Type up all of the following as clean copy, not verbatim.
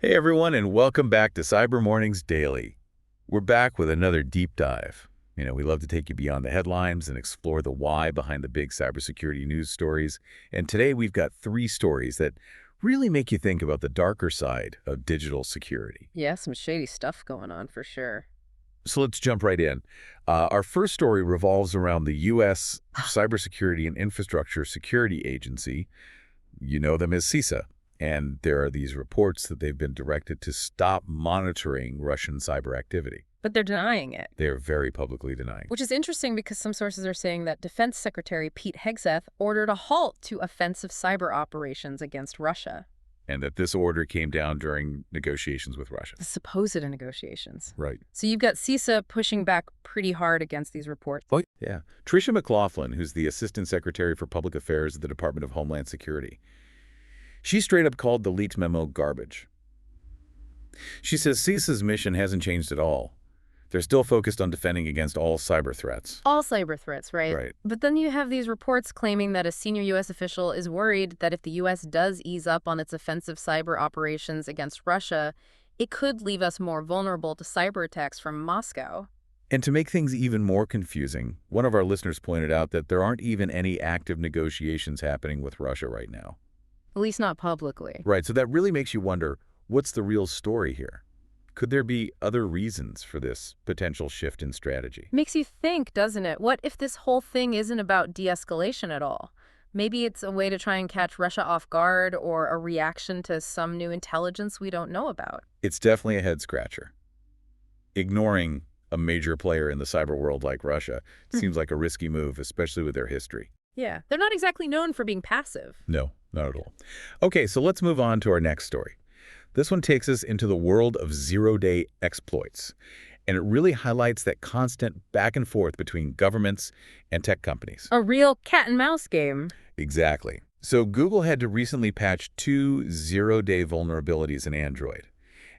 Hey everyone, and welcome back to Cyber Mornings Daily. We're back with another deep dive. We love to take you beyond the headlines and explore the why behind the big cybersecurity news stories. And today we've got three stories that really make you think about the darker side of digital security. Yeah, some shady stuff going on for sure. So let's jump right in. Our first story revolves around the U.S. Cybersecurity and Infrastructure Security Agency. You know them as CISA. And there are these reports that they've been directed to stop monitoring Russian cyber activity. But they're denying it, They are very publicly denying. which is interesting because some sources are saying that Defense Secretary Pete Hegseth ordered a halt to offensive cyber operations against Russia. And that this order came down during negotiations with Russia. The supposed negotiations. Right. So you've got CISA pushing back pretty hard against these reports. Oh, yeah. Tricia McLaughlin, who's the Assistant Secretary for Public Affairs at the Department of Homeland Security, she straight up called the leaked memo garbage. She says CISA's mission hasn't changed at all. They're still focused on defending against all cyber threats. All cyber threats, right? Right. But then you have these reports claiming that a senior U.S. official is worried that if the U.S. does ease up on its offensive cyber operations against Russia, it could leave us more vulnerable to cyber attacks from Moscow. And to make things even more confusing, one of our listeners pointed out that there aren't even any active negotiations happening with Russia right now. At least not publicly. Right, so that really makes you wonder, what's the real story here? Could there be other reasons for this potential shift in strategy? Makes you think, doesn't it? What if this whole thing isn't about de-escalation at all? Maybe it's a way to try and catch Russia off guard or a reaction to some new intelligence we don't know about. It's definitely a head-scratcher. Ignoring a major player in the cyber world like Russia seems like a risky move, especially with their history. Yeah, they're not exactly known for being passive. No, not at all. Okay, so let's move on to our next story. This one takes us into the world of zero-day exploits, and it really highlights that constant back and forth between governments and tech companies. A real cat and mouse game. Exactly. So Google had to recently patch two zero-day vulnerabilities in Android,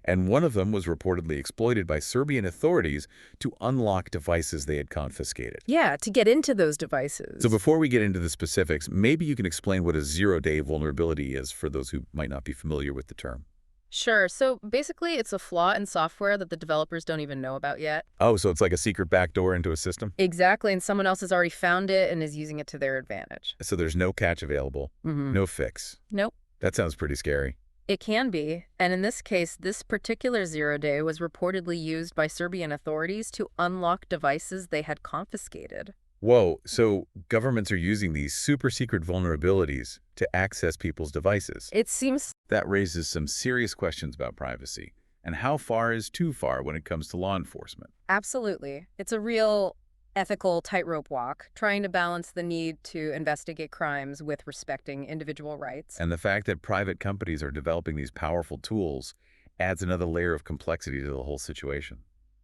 and one of them was reportedly exploited by Serbian authorities to unlock devices they had confiscated. Yeah, to get into those devices. So before we get into the specifics, maybe you can explain what a zero-day vulnerability is for those who might not be familiar with the term. Sure. So basically, it's a flaw in software that the developers don't even know about yet. Oh, so it's like a secret backdoor into a system? Exactly, and someone else has already found it and is using it to their advantage. So there's no catch available, no fix. Nope. That sounds pretty scary. It can be, and in this case, this particular zero-day was reportedly used by Serbian authorities to unlock devices they had confiscated. Whoa, so governments are using these super secret vulnerabilities to access people's devices. It seems That raises some serious questions about privacy and how far is too far when it comes to law enforcement. absolutely. It's a real ethical tightrope walk, trying to balance the need to investigate crimes with respecting individual rights. And the fact that private companies are developing these powerful tools adds another layer of complexity to the whole situation.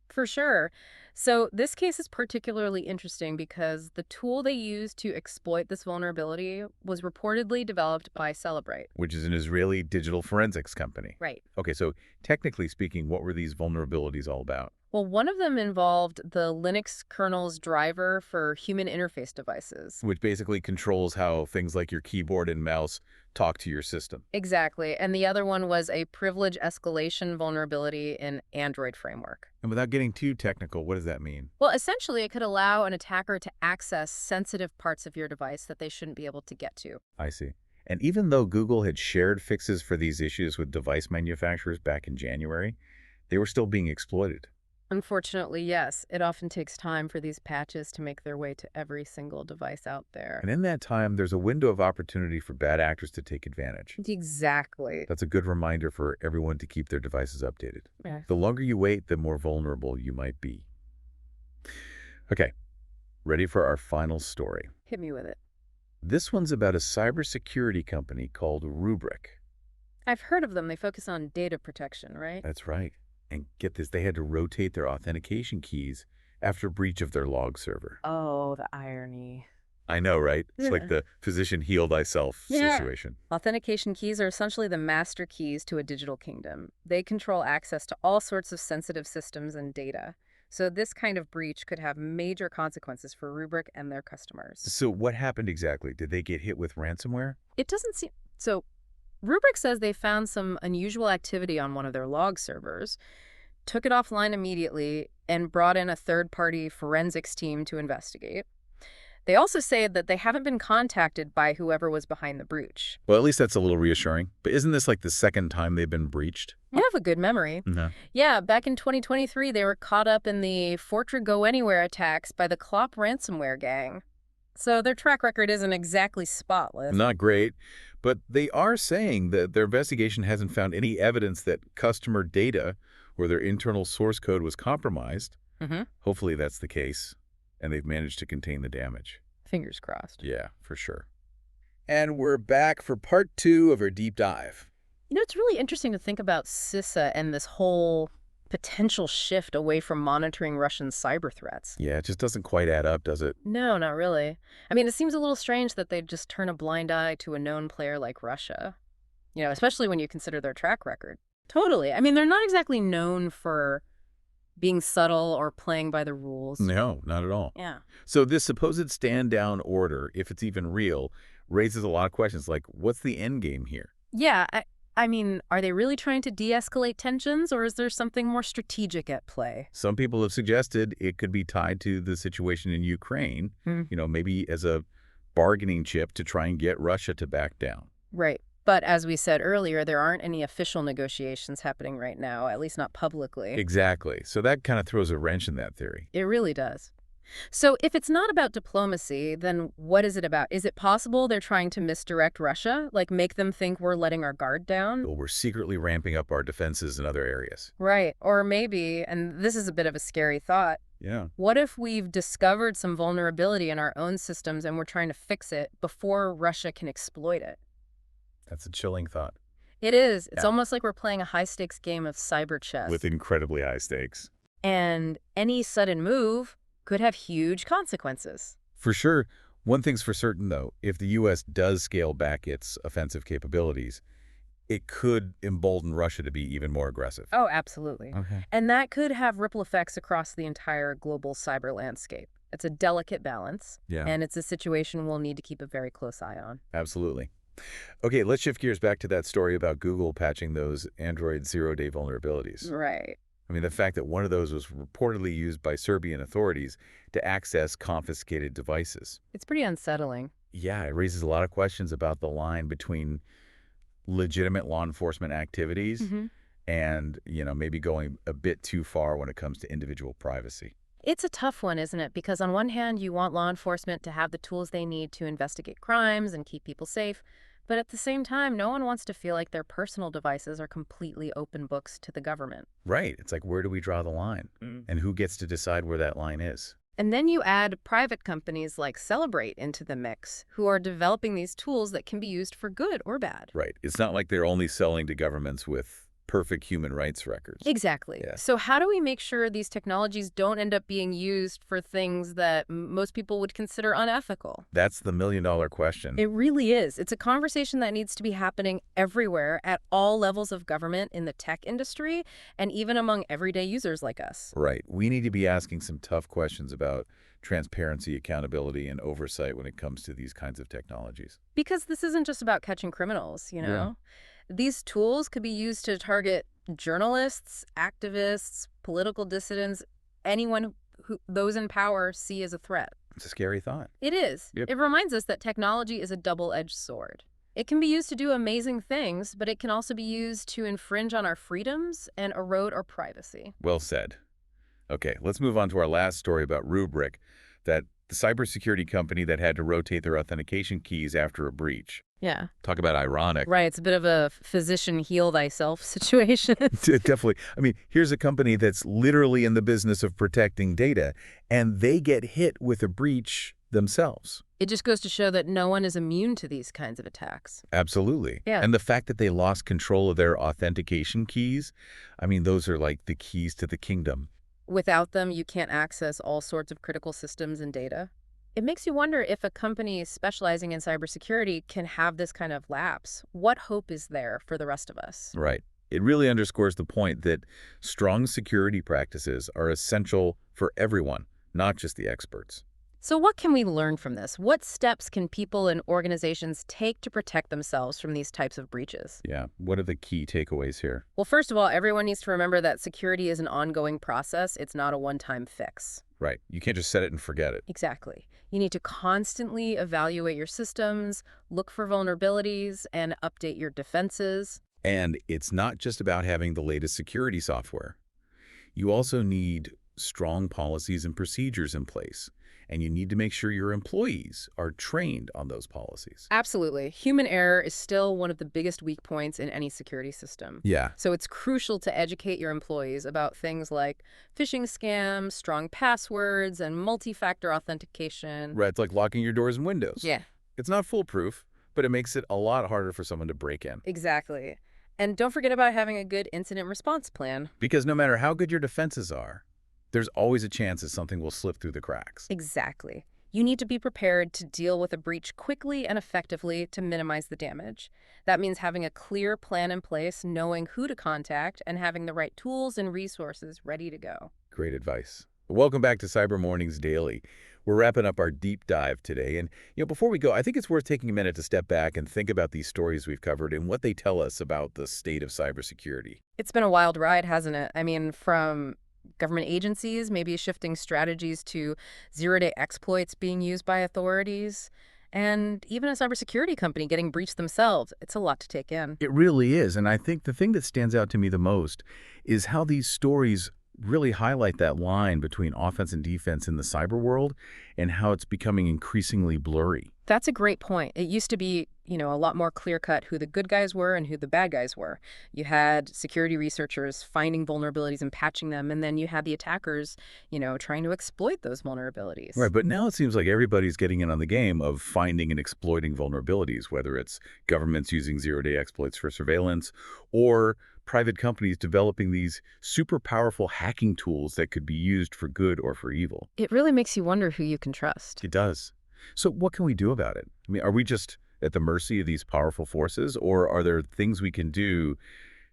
For sure. So this case is particularly interesting because the tool they used to exploit this vulnerability was reportedly developed by Celebrate. Which is an Israeli digital forensics company. Right. Okay, so technically speaking, what were these vulnerabilities all about? Well, one of them involved the Linux kernel's driver for human interface devices. Which basically controls how things like your keyboard and mouse talk to your system. Exactly. And the other one was a privilege escalation vulnerability in Android framework. And without getting too technical, what does that mean? Well, essentially, it could allow an attacker to access sensitive parts of your device that they shouldn't be able to get to. I see. And even though Google had shared fixes for these issues with device manufacturers back in January, they were still being exploited. Unfortunately, yes. It often takes time for these patches to make their way to every single device out there. And in that time, there's a window of opportunity for bad actors to take advantage. Exactly. That's a good reminder for everyone to keep their devices updated. Yeah. The longer you wait, the more vulnerable you might be. Okay, ready for our final story. Hit me with it. This one's about a cybersecurity company called Rubrik. I've heard of them. They focus on data protection, right? That's right. And get this, they had to rotate their authentication keys after breach of their log server. Oh, the irony. I know, right? It's like Yeah. the physician heal thyself Yeah. situation. Authentication keys are essentially the master keys to a digital kingdom. They control access to all sorts of sensitive systems and data. So this kind of breach could have major consequences for Rubrik and their customers. So what happened exactly? Did they get hit with ransomware? It doesn't seem... So Rubrik says they found some unusual activity on one of their log servers, took it offline immediately, and brought in a third-party forensics team to investigate. They also say that they haven't been contacted by whoever was behind the breach. Well, at least that's a little reassuring. But isn't this like the second time they've been breached? You have a good memory. No. Yeah, back in 2023, they were caught up in the Fortran Go Anywhere attacks by the Clop ransomware gang. So their track record isn't exactly spotless. Not great. But they are saying that their investigation hasn't found any evidence that customer data or their internal source code was compromised. Hopefully that's the case, and they've managed to contain the damage. Fingers crossed. Yeah, for sure. And we're back for part 2 of our deep dive. You know, it's really interesting to think about CISA and this whole potential shift away from monitoring Russian cyber threats. Yeah, it just doesn't quite add up, does it? No, not really. I mean, it seems a little strange that they'd just turn a blind eye to a known player like Russia. You know, especially when you consider their track record. Totally. I mean, they're not exactly known for being subtle or playing by the rules. No, not at all. Yeah. So this supposed stand-down order, if it's even real, raises a lot of questions like, what's the end game here? Yeah, I mean, are they really trying to de-escalate tensions, or is there something more strategic at play? Some people have suggested it could be tied to the situation in Ukraine, maybe as a bargaining chip to try and get Russia to back down. Right. But as we said earlier, there aren't any official negotiations happening right now, at least not publicly. Exactly. So that kind of throws a wrench in that theory. It really does. So if it's not about diplomacy, then what is it about? Is it possible they're trying to misdirect Russia, like make them think we're letting our guard down? Well, we're secretly ramping up our defenses in other areas. Right. Or maybe, and this is a bit of a scary thought, Yeah. what if we've discovered some vulnerability in our own systems and we're trying to fix it before Russia can exploit it? That's a chilling thought. It is. It's Yeah. almost like we're playing a high-stakes game of cyber chess. With incredibly high stakes. And any sudden move could have huge consequences. For sure. One thing's for certain, though. If the U.S. does scale back its offensive capabilities, it could embolden Russia to be even more aggressive. Oh, absolutely. Okay. And that could have ripple effects across the entire global cyber landscape. It's a delicate balance, Yeah. and it's a situation we'll need to keep a very close eye on. Absolutely. Okay, let's shift gears back to that story about Google patching those Android zero-day vulnerabilities. Right. I mean, the fact that one of those was reportedly used by Serbian authorities to access confiscated devices. It's pretty unsettling. Yeah, it raises a lot of questions about the line between legitimate law enforcement activities and, maybe going a bit too far when it comes to individual privacy. It's a tough one, isn't it? Because on one hand, you want law enforcement to have the tools they need to investigate crimes and keep people safe. But at the same time, no one wants to feel like their personal devices are completely open books to the government. Right. It's like, where do we draw the line? And who gets to decide where that line is? And then you add private companies like Celebrate into the mix, who are developing these tools that can be used for good or bad. Right. It's not like they're only selling to governments with perfect human rights records. Exactly. Yeah. So how do we make sure these technologies don't end up being used for things that most people would consider unethical? That's the million-dollar question. It really is. It's a conversation that needs to be happening everywhere at all levels of government, in the tech industry, and even among everyday users like us. Right. We need to be asking some tough questions about transparency, accountability, and oversight when it comes to these kinds of technologies. Because this isn't just about catching criminals, you know? These tools could be used to target journalists, activists, political dissidents, anyone who those in power see as a threat. It's a scary thought. It is. Yep. It reminds us that technology is a double-edged sword. It can be used to do amazing things, but it can also be used to infringe on our freedoms and erode our privacy. Well said. Okay, let's move on to our last story about Rubrik, the cybersecurity company that had to rotate their authentication keys after a breach. Yeah. Talk about ironic. Right. It's a bit of a physician heal thyself situation. Definitely. I mean, here's a company that's literally in the business of protecting data, and they get hit with a breach themselves. It just goes to show that no one is immune to these kinds of attacks. Absolutely. Yeah. And the fact that they lost control of their authentication keys, I mean, those are like the keys to the kingdom. Without them, you can't access all sorts of critical systems and data. It makes you wonder if a company specializing in cybersecurity can have this kind of lapse. What hope is there for the rest of us? Right. It really underscores the point that strong security practices are essential for everyone, not just the experts. So what can we learn from this? What steps can people and organizations take to protect themselves from these types of breaches? Yeah, what are the key takeaways here? Well, first of all, everyone needs to remember that security is an ongoing process. It's not a one-time fix. Right, you can't just set it and forget it. Exactly. You need to constantly evaluate your systems, look for vulnerabilities, and update your defenses. And it's not just about having the latest security software. You also need strong policies and procedures in place, and you need to make sure your employees are trained on those policies. Absolutely. Human error is still one of the biggest weak points in any security system. Yeah, So it's crucial to educate your employees about things like phishing scams, strong passwords, and multi-factor authentication. right, it's like locking your doors and windows. Yeah, It's not foolproof, but it makes it a lot harder for someone to break in. exactly. And don't forget about having a good incident response plan. Because no matter how good your defenses are, there's always a chance that something will slip through the cracks. Exactly. You need to be prepared to deal with a breach quickly and effectively to minimize the damage. That means having a clear plan in place, knowing who to contact, and having the right tools and resources ready to go. Great advice. Welcome back to Cyber Mornings Daily. We're wrapping up our deep dive today. And, before we go, I think it's worth taking a minute to step back and think about these stories we've covered and what they tell us about the state of cybersecurity. It's been a wild ride, hasn't it? I mean, from government agencies maybe shifting strategies to zero-day exploits being used by authorities, and even a cybersecurity company getting breached themselves. It's a lot to take in. It really is. And I think the thing that stands out to me the most is how these stories really highlight that line between offense and defense in the cyber world and how it's becoming increasingly blurry. That's a great point. It used to be, a lot more clear-cut who the good guys were and who the bad guys were. You had security researchers finding vulnerabilities and patching them, and then you had the attackers, trying to exploit those vulnerabilities. Right, but now it seems like everybody's getting in on the game of finding and exploiting vulnerabilities, whether it's governments using zero-day exploits for surveillance or private companies developing these super powerful hacking tools that could be used for good or for evil. It really makes you wonder who you can trust. It does. So what can we do about it? I mean, are we just at the mercy of these powerful forces, or are there things we can do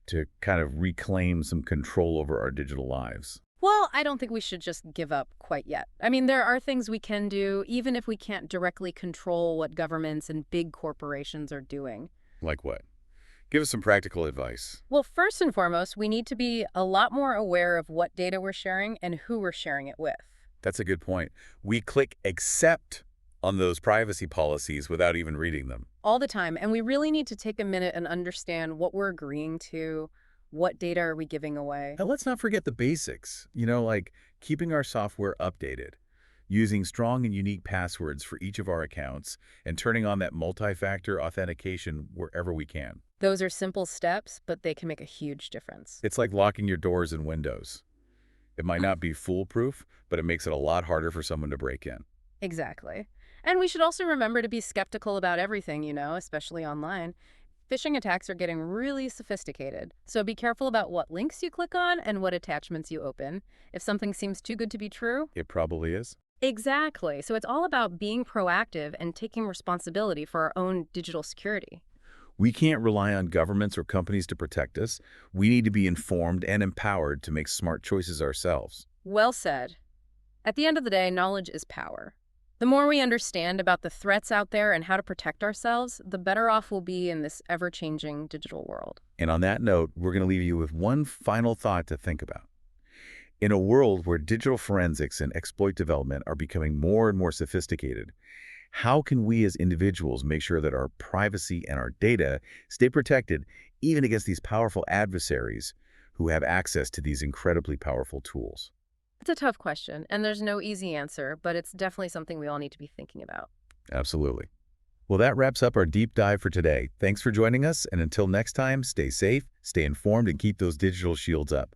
to kind of reclaim some control over our digital lives? Well, I don't think we should just give up quite yet. I mean, there are things we can do, even if we can't directly control what governments and big corporations are doing. Like what? Give us some practical advice. Well, first and foremost, we need to be a lot more aware of what data we're sharing and who we're sharing it with. That's a good point. We click accept on those privacy policies without even reading them. All the time. And we really need to take a minute and understand what we're agreeing to, what data are we giving away. And let's not forget the basics, like keeping our software updated, using strong and unique passwords for each of our accounts, and turning on that multi-factor authentication wherever we can. Those are simple steps, but they can make a huge difference. It's like locking your doors and windows. It might not be foolproof, but it makes it a lot harder for someone to break in. Exactly. And we should also remember to be skeptical about everything, especially online. Phishing attacks are getting really sophisticated, so be careful about what links you click on and what attachments you open. If something seems too good to be true, It probably is. exactly. So it's all about being proactive and taking responsibility for our own digital security. We can't rely on governments or companies to protect us. We need to be informed and empowered to make smart choices ourselves. Well said. At the end of the day, knowledge is power. The more we understand about the threats out there and how to protect ourselves, the better off we'll be in this ever-changing digital world. And on that note, we're going to leave you with one final thought to think about. In a world where digital forensics and exploit development are becoming more and more sophisticated, how can we as individuals make sure that our privacy and our data stay protected even against these powerful adversaries who have access to these incredibly powerful tools? It's a tough question, and there's no easy answer, but it's definitely something we all need to be thinking about. Absolutely. Well, that wraps up our deep dive for today. Thanks for joining us, and until next time, stay safe, stay informed, and keep those digital shields up.